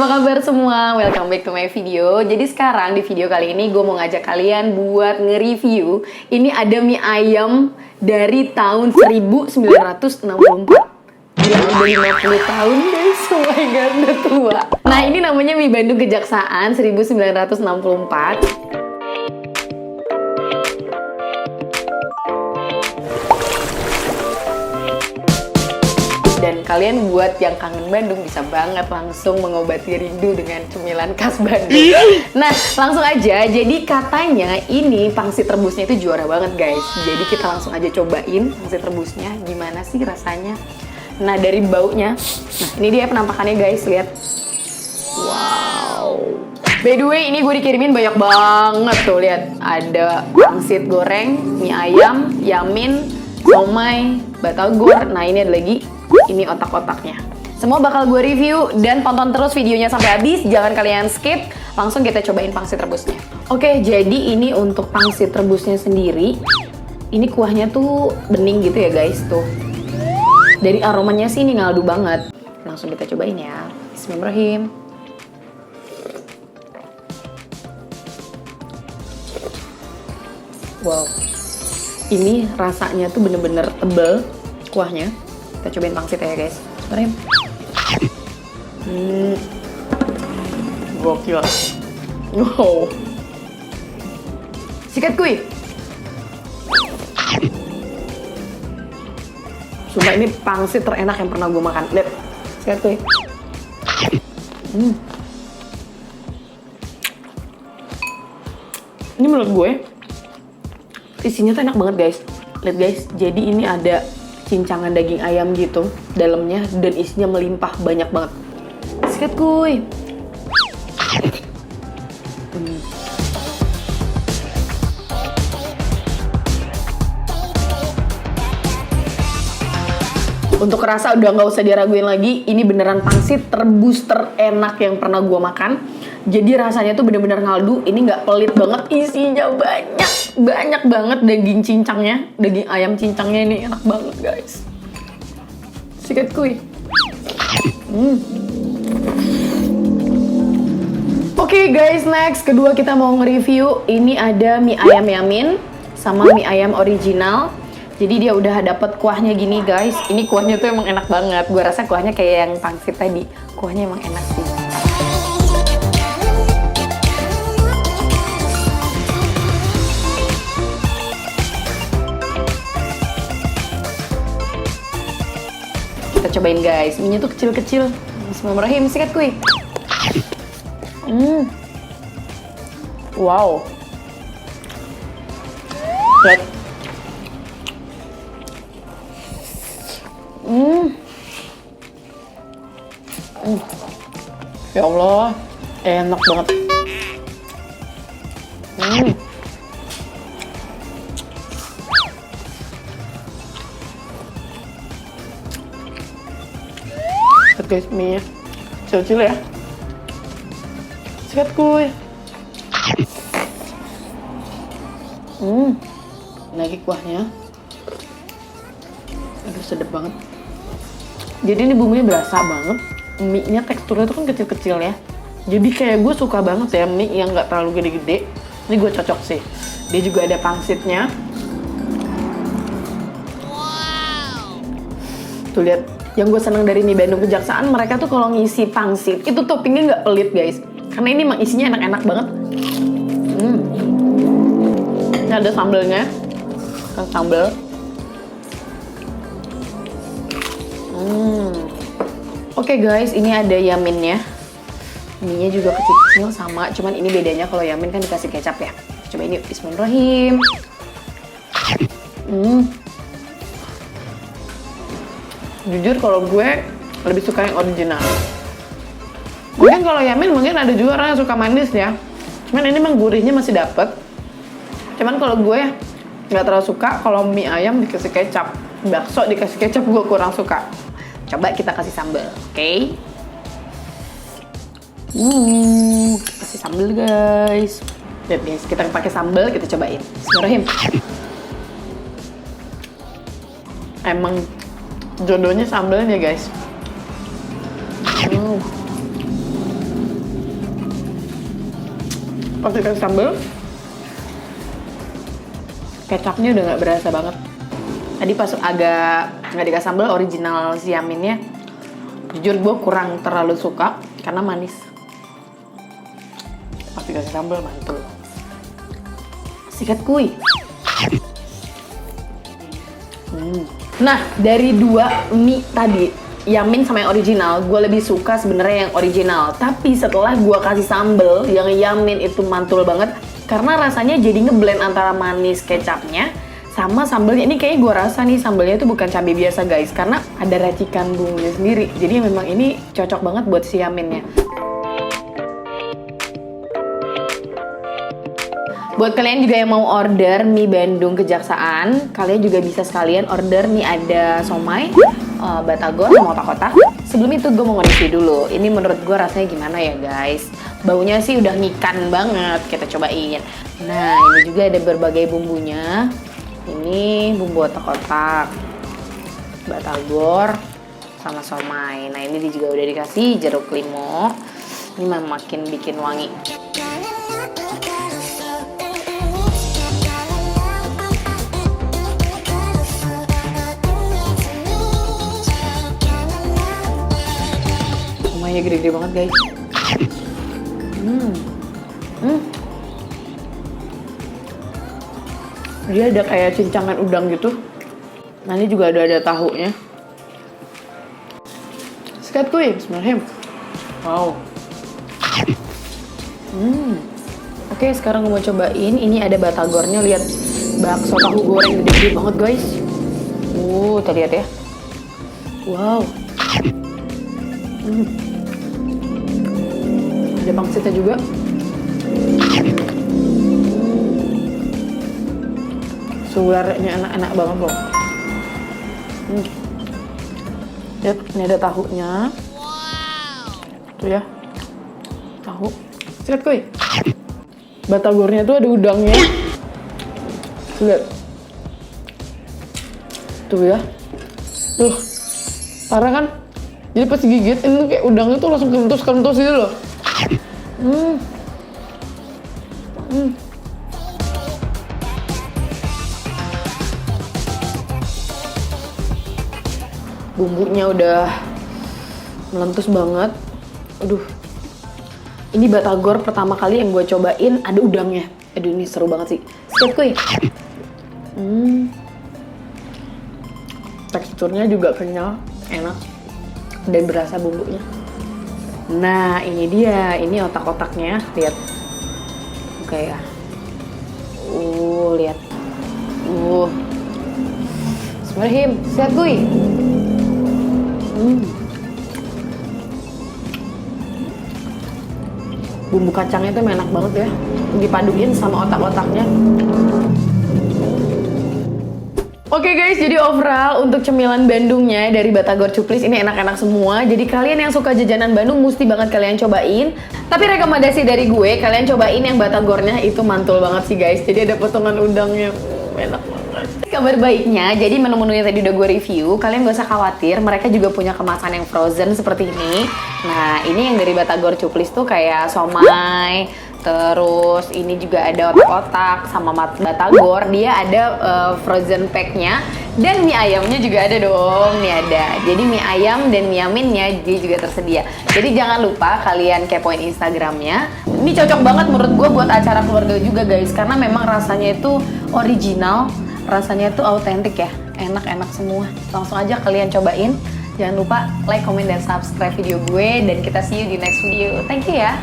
apa kabar semua? Welcome back to my video. Jadi sekarang di video kali ini gue mau ngajak kalian buat nge-review. Ini ada mie ayam dari tahun 1964. Gila, udah 50 tahun guys. Oh my god, udah tua. Nah, ini namanya mie Bandung Kejaksaan 1964. Dan kalian buat yang kangen Bandung bisa banget langsung mengobati rindu dengan cemilan khas Bandung. Nah, langsung aja. Jadi katanya ini pangsit rebusnya itu juara banget guys. Jadi kita langsung aja cobain pangsit rebusnya. Gimana sih rasanya? Nah, dari baunya. Nah, ini dia penampakannya guys. Lihat. Wow. By the way, ini gue dikirimin banyak banget tuh. Lihat. Ada pangsit goreng, mie ayam, yamin, somai, batagor. Nah, ini ada lagi. Ini otak-otaknya. Semua bakal gue review dan tonton terus videonya sampai habis. Jangan kalian skip. Langsung kita cobain pangsit rebusnya. Oke, jadi ini untuk pangsit rebusnya sendiri. Ini kuahnya tuh bening gitu ya guys tuh. Dari aromanya sih ini ngaldu banget. Langsung kita cobain ya. Bismillahirrahmanirrahim. Wow. Ini rasanya tuh bener-bener tebel kuahnya. Kita cobain pangsit ya guys. Bismillahirrahmanirrahim. Gokil. Wow. Sikat kuy. Sumpah ini pangsit terenak yang pernah gue makan. Lihat. Sikat kuy. Ini menurut gue isinya tuh enak banget guys. Lihat guys. Jadi ini ada cincangan daging ayam gitu dalamnya dan isinya melimpah banyak banget. Sikat kuy. Untuk rasa udah nggak usah diraguin lagi. Ini beneran pangsit rebus terenak yang pernah gua makan. Jadi rasanya tuh bener-bener ngaldu. Ini nggak pelit banget. Isinya banyak banget daging cincangnya. Daging ayam cincangnya ini enak banget guys. Sikat kuy. Oke guys, next kedua kita mau nge-review. Ini ada mie ayam yamin sama mie ayam original. Jadi dia udah dapet kuahnya gini guys. Ini kuahnya tuh emang enak banget. Gue rasa kuahnya kayak yang pangsit tadi. Kuahnya emang enak sih. Kita cobain guys. Mie-nya tuh kecil-kecil. Bismillahirrahmanirrahim. Sikat kuy. Wow. Lihat. Ya Allah, enak banget. Lihat guys, mie-nya kecil-kecil ya. Sikat kuy. Lagi kuahnya. Aduh, sedap banget. Jadi ini bumbunya berasa banget. Mie-nya teksturnya tuh kan kecil-kecil ya. Jadi kayak gue suka banget ya mie yang nggak terlalu gede-gede. Ini gue cocok sih. Dia juga ada pangsitnya. Wow. Tuh lihat. Yang gue seneng dari mie Bandung Kejaksaan, mereka tuh kalau ngisi pangsit itu toppingnya nggak pelit guys. Karena ini emang isinya enak-enak banget. Ini ada sambelnya. Kan sambel. Oke guys, ini ada yaminnya. Mie-nya juga kecil-kecil sama, cuman ini bedanya kalau yamin kan dikasih kecap ya. Coba ini, bismillahirrahmanirrahim. Jujur kalau gue lebih suka yang original. Mungkin kalau yamin mungkin ada juga orang yang suka manis ya. Cuman ini emang gurihnya masih dapet. Cuman kalau gue nggak terlalu suka kalau mie ayam dikasih kecap. Bakso dikasih kecap gue kurang suka. Coba kita kasih sambal, oke? Kasih sambal guys. Lihat guys, kita pakai sambal, kita cobain. Bismillahirrahmanirrahim. Emang jodohnya sambalnya guys. pas dikasih sambal, kecapnya udah nggak berasa banget. Tadi pas agak nggak dikasih sambal, original si Yaminnya, jujur gue kurang terlalu suka karena manis. Pas dikasih sambal mantul. Sikat kuy. Nah, dari dua mie tadi, Yamin sama yang original, gue lebih suka sebenarnya yang original. Tapi setelah gue kasih sambal, yang Yamin itu mantul banget karena rasanya jadi ngeblend antara manis kecapnya sama sambalnya. Ini kayaknya gue rasa nih sambalnya itu bukan cabai biasa guys, karena ada racikan bumbunya sendiri. Jadi memang ini cocok banget buat si Yaminnya. Buat kalian juga yang mau order mie Bandung Kejaksaan, kalian juga bisa sekalian order nih, ada somai, batagor, sama otak-otak. Sebelum itu gue mau nge-review dulu. Ini menurut gue rasanya gimana ya guys. Baunya sih udah ngikan banget, kita cobain. Nah, ini juga ada berbagai bumbunya. Ini bumbu otak-otak, batagor, sama somai. Nah, ini juga udah dikasih jeruk limau. Ini makin bikin wangi. Somainya gede-gede banget guys. Dia ada kayak cincangan udang gitu. Nah, ini juga ada tahunya. Sikat kuy, bismillahirrahmanirrahim. Wow. Oke, sekarang gue mau cobain. Ini ada batagornya, lihat, bakso tahu goreng gede-gede banget guys. Kita lihat ya. Wow. Ada pangsitnya juga. Suaranya enak-enak banget loh. Lihat, ini ada tahunya. Tuh ya, tahu. Sikat kuy. Batagornya tuh ada udangnya. Lihat. Tuh ya. Tuh, parah kan? Jadi pas gigit, ini kayak udangnya tuh langsung kentus-kentus gitu loh. Bumbunya udah melentus banget. Aduh, ini batagor pertama kali yang gue cobain ada udangnya. Aduh, ini seru banget sih. Sikat kuy. Teksturnya juga kenyal, enak, dan berasa bumbunya. Nah, ini dia, ini otak-otaknya, lihat. Oke ya. Lihat. Bismillahirrahmanirrahim. Sikat kuy. Bumbu kacangnya tuh enak banget ya, dipaduin sama otak-otaknya. Oke guys, jadi overall untuk cemilan Bandungnya dari Batagor Cuplis ini enak-enak semua. Jadi kalian yang suka jajanan Bandung mesti banget kalian cobain. Tapi rekomendasi dari gue, kalian cobain yang Batagornya, itu mantul banget sih guys. Jadi ada potongan udangnya, enak banget. Kabar baiknya, jadi menu-menu yang tadi udah gue review, kalian gak usah khawatir, mereka juga punya kemasan yang frozen seperti ini. Nah, ini yang dari Batagor Cuplis tuh kayak somai, terus ini juga ada otak-otak sama batagor. Dia ada frozen pack-nya, dan mie ayamnya juga ada dong. Nih ada. Jadi mie ayam dan mie Yaminnya dia juga tersedia. Jadi jangan lupa kalian kepoin Instagramnya. Ini cocok banget menurut gue buat acara keluarga juga guys, karena memang rasanya itu original, rasanya itu autentik ya, enak-enak semua. Langsung aja kalian cobain. Jangan lupa like, comment, dan subscribe video gue, dan kita see you di next video. Thank you ya.